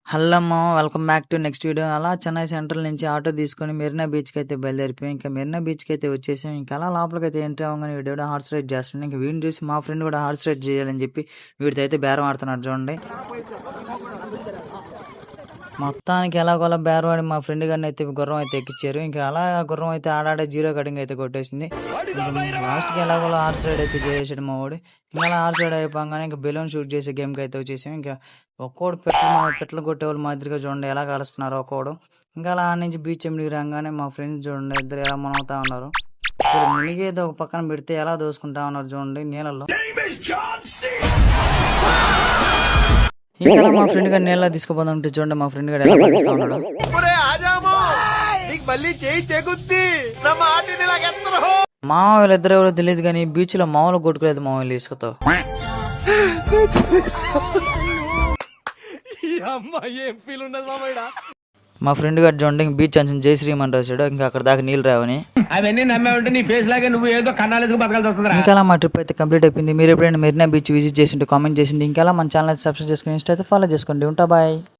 Hello అమ్మ! Welcome back to next video. అలా Chennai central నుంచి ఆటో తీసుకొని మెరీనా బీచ్‌కైతే బయలుదేరిపోయాం. ఇంకా మెరీనా బీచ్‌కైతే వచ్చేసాం. ఇంకా అలా లోపలికైతే ఎంట్రీ అవ్వంగానే వీడెవడో హార్స్ రైడ్ చేస్తున్నాడు. ఇంక వీడిని చూసి మా ఫ్రెండ్ కూడా హార్స్ రైడ్ చేయాలని చెప్పి వీడితో అయితే బేరం ఆడుతున్నాడు చూడండి. మొత్తానికి ఎలాగోలా బేరవాడి మా ఫ్రెండ్ గారిని అయితే గుర్రం అయితే ఎక్కించారు. ఇంకా అలా గుర్రం అయితే ఆడాడే జీరో కటింగ్ అయితే కొట్టేసింది. లాస్ట్కి ఎలాగోలా హార్స్ రైడ్ అయితే చేసాడు మా వాడు. ఇంకా అలా హార్స్ రైడ్ అయిపోగానే ఇంకా బెలూన్ షూట్ చేసే గేమ్కి అయితే వచ్చేసాం. ఇంకా ఒక్కోడు పెట్లు కొట్టేవాళ్ళు మాదిరిగా చూడండి ఎలా కలుస్తున్నారు ఒక్కోడు. ఇంకా అలా ఆడ నుంచి బీచ్ ఎమ్మిడికి రాగానే మా ఫ్రెండ్స్ చూడండి ఇద్దరు ఎలా మునగుతా ఉన్నారు. మునిగేది ఒక పక్కన పెడితే ఎలా దోసుకుంటా ఉన్నారు చూడండి నీళ్ళల్లో. ఇంకా మా ఫ్రెండ్ గారు నీళ్ళ తీసుకుపోతుంటే చూడండి మా ఫ్రెండ్ గారు ఎలా పనిస్తా ఉన్నాడు. మామూలు ఇద్దరు ఎవరో తెలియదు కానీ బీచ్ లో మామూలు కొట్టుకోలేదు మామూలు ఇసుకతో. మా ఫ్రెండ్ గారు చూడండి బీచ్ అంచు జై శ్రీమన్ రాశాడు. ఇంకా అక్కడ దాకా నీళ్ళు రావని. అవన్నీ నమ్మే ఉంటే నీ ఫేస్ లాగే నువ్వు ఏదో కన్నాలేసుకు బతకాల్సి వస్తుంది. ఇంకా మా ట్రిప్ అయితే కంప్లీట్ అయిపోయింది. మీరు ఎప్పుడైనా మెరీనా బీచ్ విజిట్ చేసింటే కామెంట్ చేసింది. ఇంకా మన ఛానల్ అయితే సబ్స్క్రైబ్ చేసుకుని ఇన్స్టా అయితే ఫాలో చేసుకోండి. ఉంటా బాయ్.